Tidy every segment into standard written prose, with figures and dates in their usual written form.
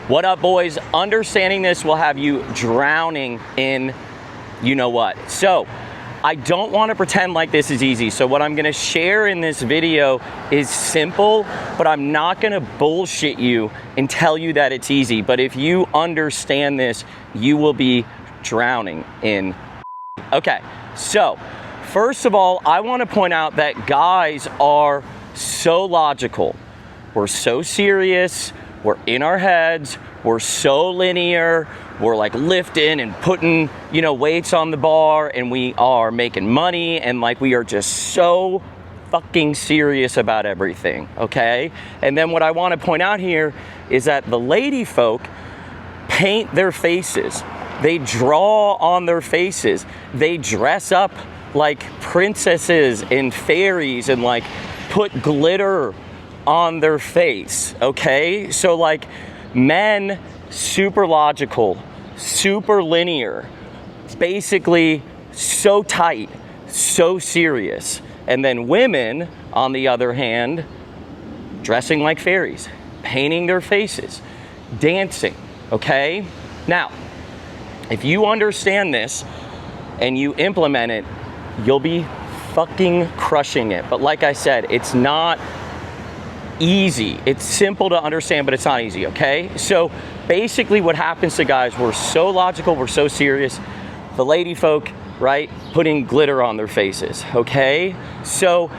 What up, boys? Understanding this will have you drowning in you know what. So I don't want to pretend like this is easy. So what I'm going to share in this video is simple, but I'm not going to bullshit you and tell you that it's easy. But if you understand this, you will be drowning in. Okay, so first of all, I want to point out that guys are so logical. We're so serious. We're in our heads. We're so linear. We're like lifting and putting, weights on the bar, and we are making money, and like we are just so fucking serious about everything, okay? And then what I want to point out here is that the lady folk paint their faces. They draw on their faces. They dress up like princesses and fairies and like put glitter on their face, okay? So like men, super logical, super linear, basically so tight, so serious. And then women, on the other hand, dressing like fairies, painting their faces, dancing, okay? Now, if you understand this and you implement it, you'll be fucking crushing it. But like I said, it's not easy. It's simple to understand, but it's not easy, okay? So basically what happens to guys, we're so logical, we're so serious. The lady folk, right, putting glitter on their faces, okay? So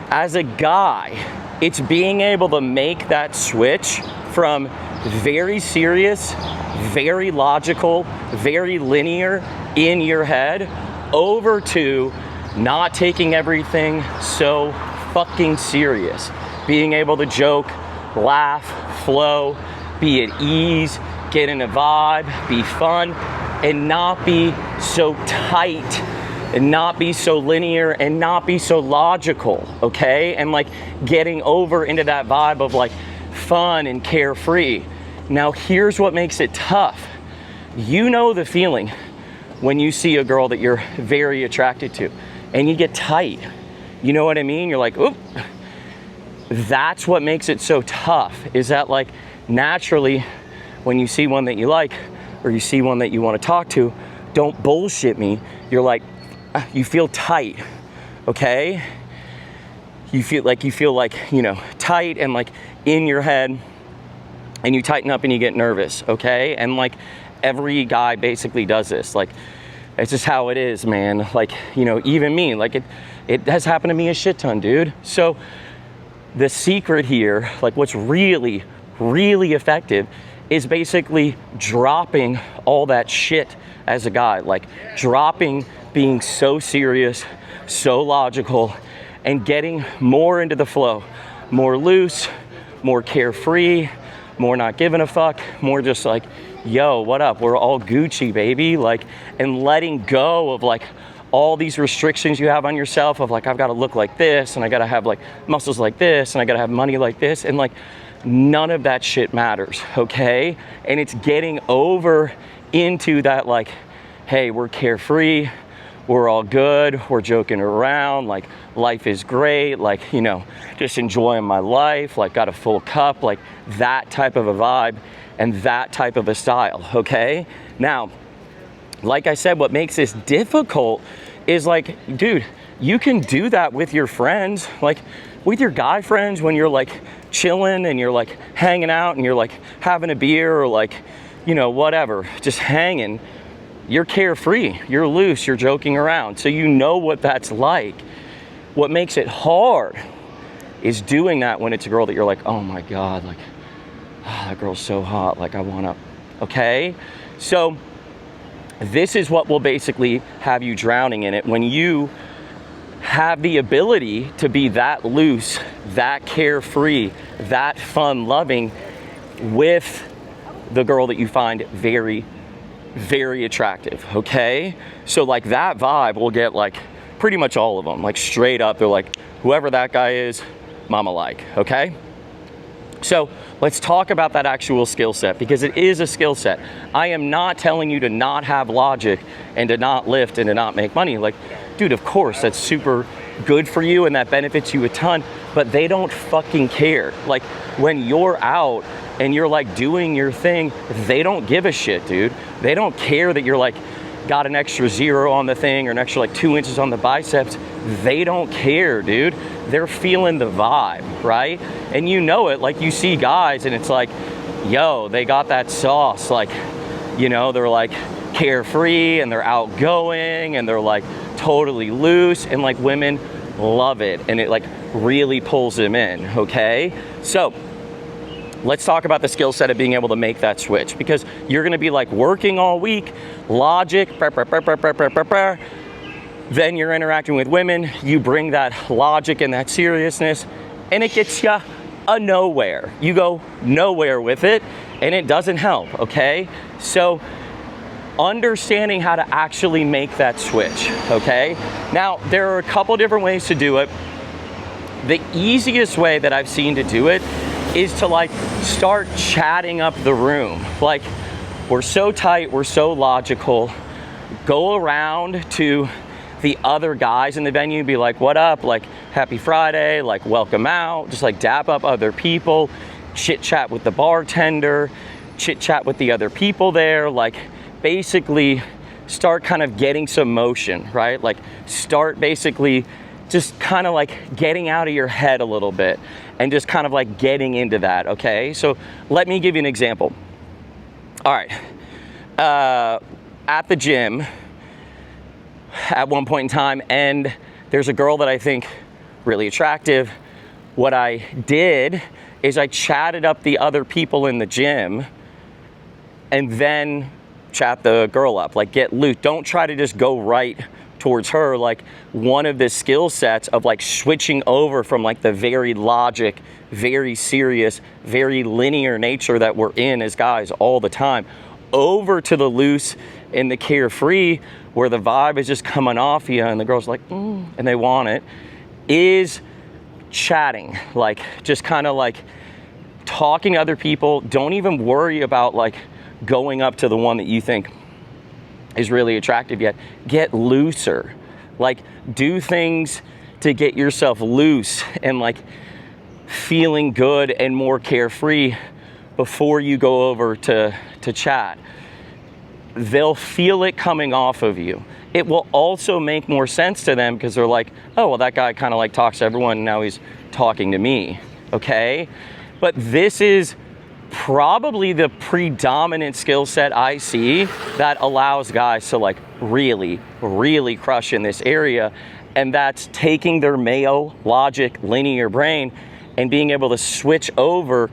as a guy, it's being able to make that switch from very serious, very logical, very linear in your head over to not taking everything so fucking serious. Being able to joke, laugh, flow, be at ease, get in a vibe, be fun, and not be so tight, and not be so linear, and not be so logical, okay? And like getting over into that vibe of like fun and carefree. Now here's what makes it tough. You know the feeling when you see a girl that you're very attracted to and you get tight. You know what I mean? You're like, oop. That's what makes it so tough, is that like naturally when you see one that you like or you see one that you want to talk to, don't bullshit me. You're like, you feel tight, okay? You feel like, tight and like in your head, and you tighten up and you get nervous, okay? And like every guy basically does this. Like, it's just how it is, man. Like, even me, like it has happened to me a shit ton, dude. So the secret here, like what's really, really effective is basically dropping all that shit as a guy, like dropping being so serious, so logical, and getting more into the flow, more loose, more carefree, more not giving a fuck, more just like, yo, what up? We're all Gucci, baby. Like, and letting go of like all these restrictions you have on yourself of like, I've got to look like this, and I got to have like muscles like this, and I got to have money like this, and like none of that shit matters, okay? And it's getting over into that like, hey, we're carefree, we're all good, we're joking around, like life is great, like, just enjoying my life, like got a full cup, like that type of a vibe and that type of a style, okay? Now, like I said, what makes this difficult is like, dude, you can do that with your friends, like with your guy friends when you're like chilling and you're like hanging out and you're like having a beer or like, whatever, just hanging. You're carefree, you're loose, you're joking around. So you know what that's like. What makes it hard is doing that when it's a girl that you're like, oh my God, like, that girl's so hot, like I wanna, okay? So this is what will basically have you drowning in it when you have the ability to be that loose, that carefree, that fun loving with the girl that you find very, very attractive, okay? So like that vibe will get like pretty much all of them, like straight up, they're like, whoever that guy is, mama like, okay? So let's talk about that actual skill set, because it is a skill set. I am not telling you to not have logic and to not lift and to not make money. Like, dude, of course, that's super good for you and that benefits you a ton, but they don't fucking care. Like when you're out and you're like doing your thing, they don't give a shit, dude. They don't care that you're like got an extra 0 on the thing or an extra like 2 inches on the biceps. They don't care, dude. They're feeling the vibe, right? And you know it, like you see guys and it's like, yo, they got that sauce. Like, you know, they're like carefree and they're outgoing and they're like totally loose, and like women love it and it like really pulls them in, okay? So let's talk about the skill set of being able to make that switch, because you're gonna be like working all week, logic, then you're interacting with women, you bring that logic and that seriousness, and it gets you a nowhere. You go nowhere with it, and it doesn't help, okay? So understanding how to actually make that switch, okay? Now, there are a couple different ways to do it. The easiest way that I've seen to do it is to like start chatting up the room. Like, we're so tight, we're so logical. Go around to the other guys in the venue and be like, what up? Like, happy Friday, like welcome out. Just like dap up other people, chit chat with the bartender, chit chat with the other people there. Like basically start kind of getting some motion, right? Like start basically just kind of like getting out of your head a little bit and just kind of like getting into that, okay? So let me give you an example. All right, at the gym at one point in time, and there's a girl that I think really attractive. What I did is I chatted up the other people in the gym and then chat the girl up, like get loose. Don't try to just go right towards her. Like one of the skill sets of like switching over from like the very logic, very serious, very linear nature that we're in as guys all the time, over to the loose and the carefree, where the vibe is just coming off you and the girl's like, and they want it, is chatting. Like just kind of like talking to other people. Don't even worry about like going up to the one that you think is really attractive yet. Get looser. Like do things to get yourself loose and like feeling good and more carefree before you go over to chat. They'll feel it coming off of you. It will also make more sense to them because they're like, oh, well, that guy kind of like talks to everyone and now he's talking to me, okay? But this is probably the predominant skill set I see that allows guys to like really, really crush in this area. And that's taking their Mayo logic, linear brain and being able to switch over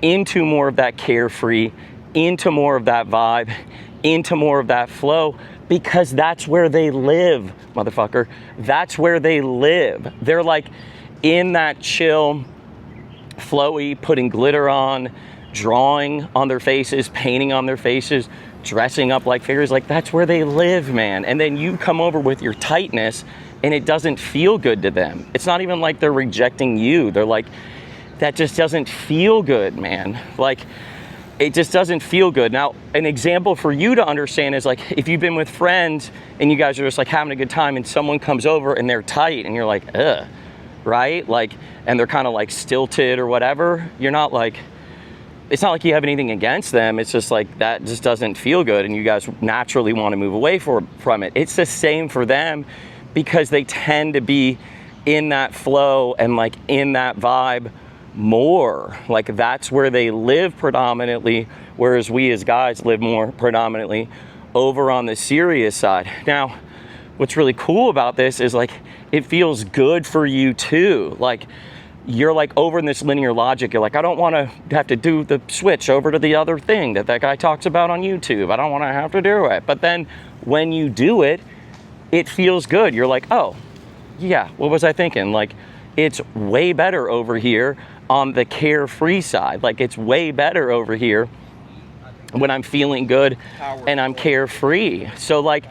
into more of that carefree, into more of that vibe, into more of that flow, because that's where they live, motherfucker. That's where they live. They're like in that chill, flowy, putting glitter on, drawing on their faces, painting on their faces, dressing up like figures. Like that's where they live, man. And then you come over with your tightness and it doesn't feel good to them. It's not even like they're rejecting you. They're like, that just doesn't feel good, man. Like, it just doesn't feel good. Now, an example for you to understand is like, if you've been with friends and you guys are just like having a good time and someone comes over and they're tight and you're like, ugh, right? Like, and they're kind of like stilted or whatever. You're not like, it's not like you have anything against them. It's just like, that just doesn't feel good. And you guys naturally want to move away from it. It's the same for them because they tend to be in that flow and like in that vibe more. Like that's where they live predominantly, whereas we as guys live more predominantly over on the serious side. Now, what's really cool about this is like, it feels good for you too. Like you're like over in this linear logic. You're like, I don't want to have to do the switch over to the other thing that guy talks about on YouTube. I don't want to have to do it. But then when you do it, it feels good. You're like, oh yeah, what was I thinking? Like it's way better over here on the carefree side. Like it's way better over here when I'm feeling good and I'm carefree. So like,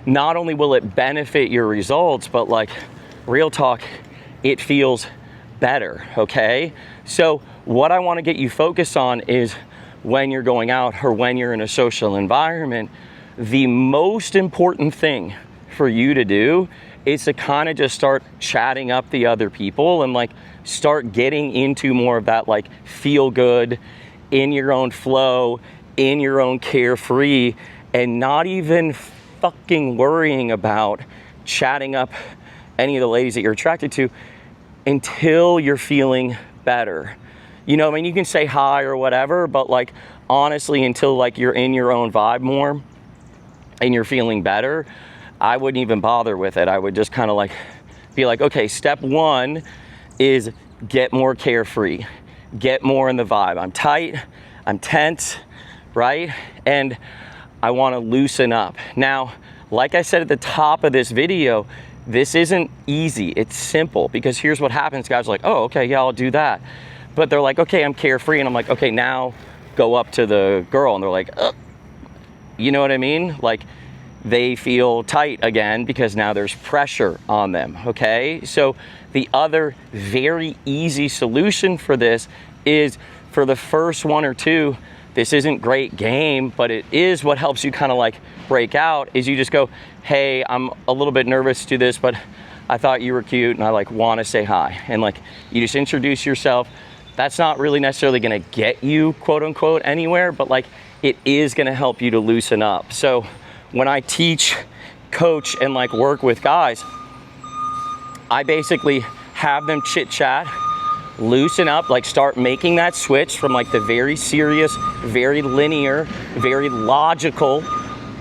not only will it benefit your results, but like real talk, it feels better, okay? So what I want to get you focused on is when you're going out or when you're in a social environment, the most important thing for you to do is to kind of just start chatting up the other people and like start getting into more of that like feel good, in your own flow, in your own carefree, and not even fucking worrying about chatting up any of the ladies that you're attracted to until you're feeling better. You know, I mean, you can say hi or whatever, but like, honestly, until like you're in your own vibe more and you're feeling better, I wouldn't even bother with it. I would just kind of like be like, okay, step one is get more carefree, get more in the vibe. I'm tight, I'm tense, right? And I want to loosen up. Now, like I said at the top of this video, this isn't easy. It's simple, because here's what happens. Guys are like, oh, okay, yeah, I'll do that. But they're like, okay, I'm carefree. And I'm like, okay, now go up to the girl. And they're like, you know what I mean? Like, they feel tight again because now there's pressure on them, okay? So the other very easy solution for this is, for the first one or two, this isn't great game, but it is what helps you kind of like break out, is you just go, hey, I'm a little bit nervous to do this, but I thought you were cute and I like want to say hi. And like, you just introduce yourself. That's not really necessarily gonna get you, quote unquote, anywhere, but like, it is gonna help you to loosen up. So when I teach, coach, and like work with guys, I basically have them chit chat, loosen up, like start making that switch from like the very serious, very linear, very logical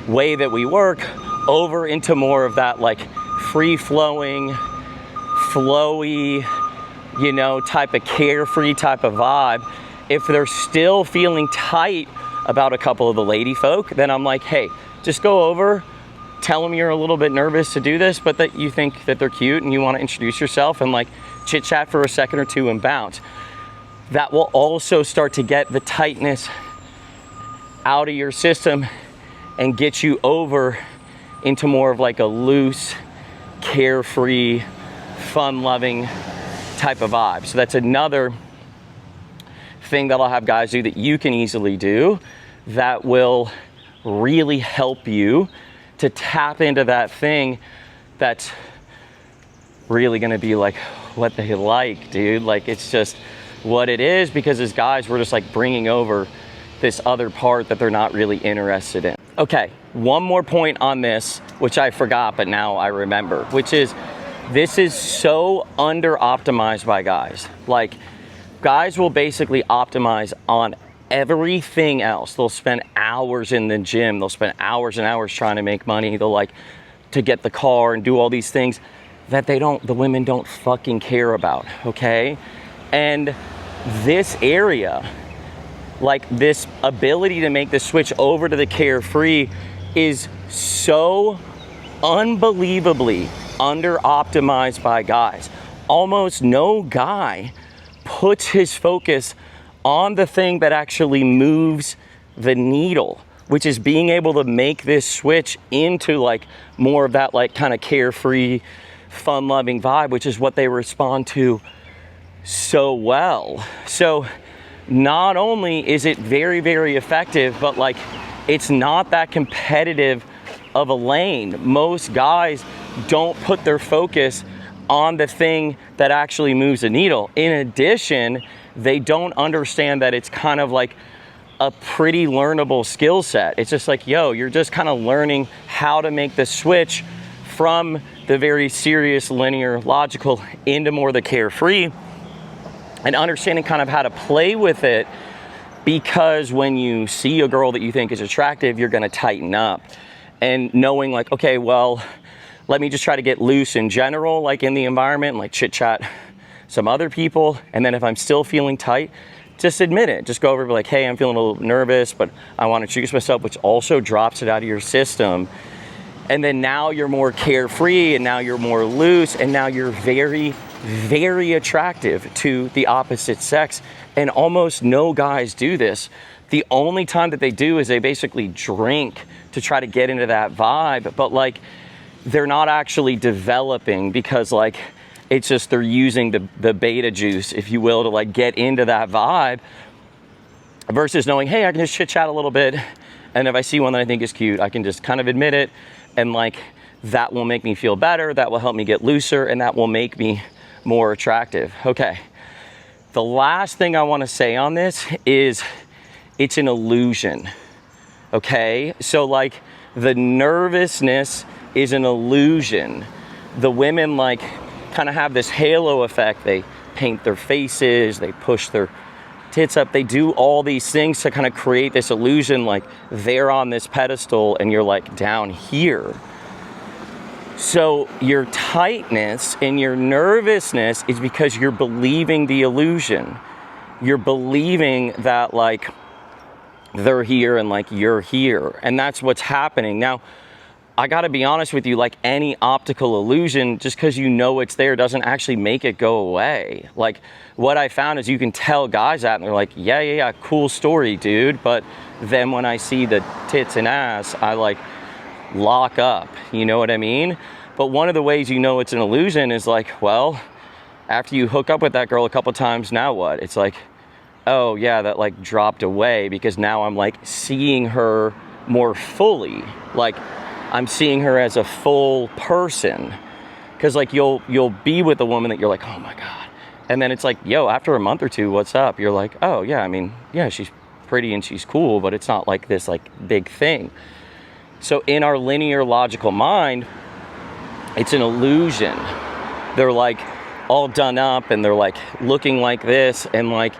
way that we work over into more of that like free-flowing, flowy, you know, type of carefree type of vibe. If they're still feeling tight about a couple of the lady folk, then I'm like, hey, just go over, tell them you're a little bit nervous to do this, but that you think that they're cute and you want to introduce yourself, and like chit chat for a second or two and bounce. That will also start to get the tightness out of your system and get you over into more of like a loose, carefree, fun-loving type of vibe. So that's another thing that I'll have guys do that you can easily do that will really help you to tap into that thing that's really gonna be like what they like, dude. Like, it's just what it is, because as guys, we're just like bringing over this other part that they're not really interested in. Okay, one more point on this, which I forgot, but now I remember, which is, this is so under optimized by guys. Like, guys will basically optimize on everything else. They'll spend hours in the gym. They'll spend hours and hours trying to make money. They'll like to get the car and do all these things that the women don't fucking care about, okay? And this area, like this ability to make the switch over to the carefree, is so unbelievably under optimized by guys. Almost no guy puts his focus on the thing that actually moves the needle, which is being able to make this switch into like more of that like kind of carefree, fun-loving vibe, which is what they respond to so well. So not only is it very, very effective, but like, it's not that competitive of a lane. Most guys don't put their focus on the thing that actually moves the needle. In addition, they don't understand that it's kind of like a pretty learnable skill set. It's just like, yo, you're just kind of learning how to make the switch from the very serious, linear, logical into more the carefree, and understanding kind of how to play with it, because when you see a girl that you think is attractive, you're gonna tighten up. And knowing like, okay, well, let me just try to get loose in general, like in the environment, like chit chat some other people. And then if I'm still feeling tight, just admit it. Just go over and be like, hey, I'm feeling a little nervous, but I want to introduce myself, which also drops it out of your system. And then now you're more carefree, and now you're more loose, and now you're very, very attractive to the opposite sex. And almost no guys do this. The only time that they do is they basically drink to try to get into that vibe, but like, they're not actually developing, because like, it's just they're using the beta juice, if you will, to like get into that vibe, versus knowing, hey, I can just chit chat a little bit, and if I see one that I think is cute, I can just kind of admit it, and like, that will make me feel better, that will help me get looser, and that will make me more attractive. Okay, the last thing I want to say on this is, it's an illusion, okay? So like the nervousness is an illusion. The women like kind of have this halo effect. They paint their faces, they push their tits up, they do all these things to kind of create this illusion like they're on this pedestal and you're like down here. So your tightness and your nervousness is because you're believing the illusion. You're believing that like they're here and like you're here, and that's what's happening. Now, I gotta be honest with you, like any optical illusion, just because you know it's there doesn't actually make it go away. Like what I found is you can tell guys that and they're like, yeah, cool story, dude. But then when I see the tits and ass, I like lock up, you know what I mean? But one of the ways you know it's an illusion is like, well, after you hook up with that girl a couple times, now what? It's like, oh yeah, that like dropped away because now I'm like seeing her more fully. Like I'm seeing her as a full person. Cause like you'll be with a woman that you're like, oh my God. And then it's like, yo, after a month or two, what's up? You're like, oh yeah, I mean, yeah, she's pretty and she's cool, but it's not like this like big thing. So in our linear logical mind, it's an illusion. They're like all done up and they're like looking like this, and like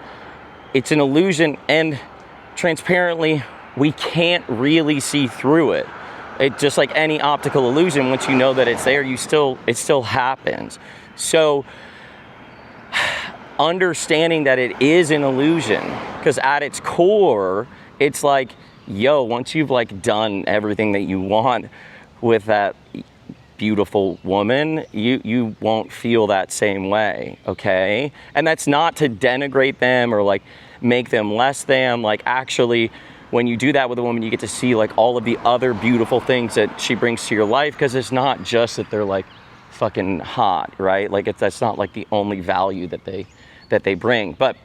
it's an illusion, and transparently we can't really see through it. It just like any optical illusion, once you know that it's there, it still happens. So understanding that it is an illusion, because at its core, it's like, yo, once you've like done everything that you want with that beautiful woman, you won't feel that same way, okay? And that's not to denigrate them or like make them less than. Like actually, when you do that with a woman, you get to see like all of the other beautiful things that she brings to your life, because it's not just that they're like fucking hot, right? Like that's not like the only value that they bring. But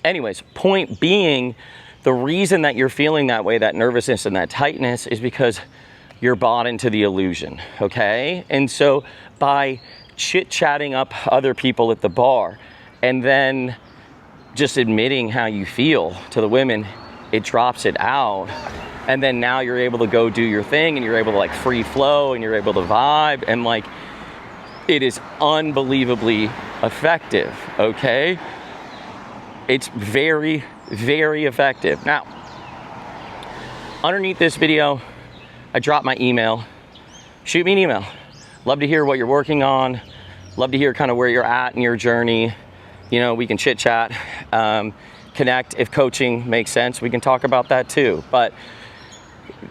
anyways, point being, the reason that you're feeling that way, that nervousness and that tightness, is because you're bought into the illusion, okay? And so by chit-chatting up other people at the bar and then just admitting how you feel to the women, it drops it out. And then now you're able to go do your thing, and you're able to like free flow, and you're able to vibe, and like it is unbelievably effective, okay? It's very, very effective. Now, underneath this video, I dropped my email. Shoot me an email. Love to hear what you're working on. Love to hear kind of where you're at in your journey. You know, we can chit chat, connect. If coaching makes sense, we can talk about that too. But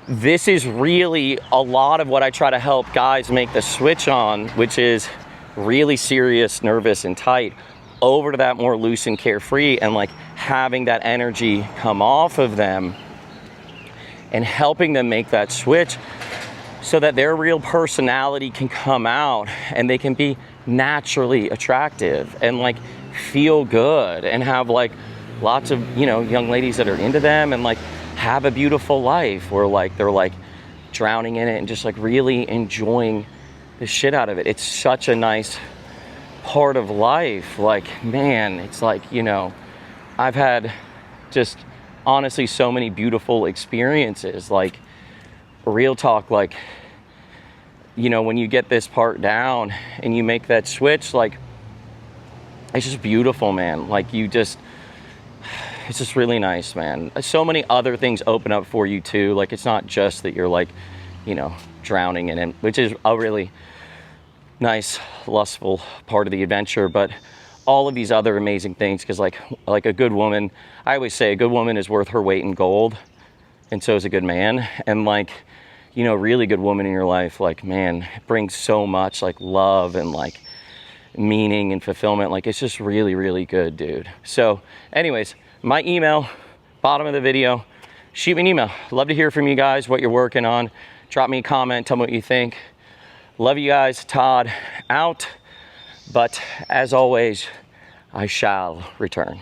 this is really a lot of what I try to help guys make the switch on, which is really serious, nervous, and tight, over to that more loose and carefree, and like having that energy come off of them and helping them make that switch so that their real personality can come out and they can be naturally attractive and like feel good and have like lots of, you know, young ladies that are into them and like have a beautiful life where like they're like drowning in it and just like really enjoying the shit out of it. It's such a nice part of life. Like, man, it's like, you know, I've had just honestly so many beautiful experiences. Like, real talk, like, you know, when you get this part down and you make that switch, like, it's just beautiful, man. Like, you just, it's just really nice, man. So many other things open up for you too. Like, it's not just that you're like, you know, drowning in it, which is a really nice, lustful part of the adventure, but all of these other amazing things, because like a good woman, I always say a good woman is worth her weight in gold, and so is a good man. And like, you know, really good woman in your life, like, man, it brings so much like love and like meaning and fulfillment. Like, it's just really, really good, dude. So anyways, my email, bottom of the video, shoot me an email. Love to hear from you guys, what you're working on. Drop me a comment, tell me what you think. Love you guys. Todd out. But as always, I shall return.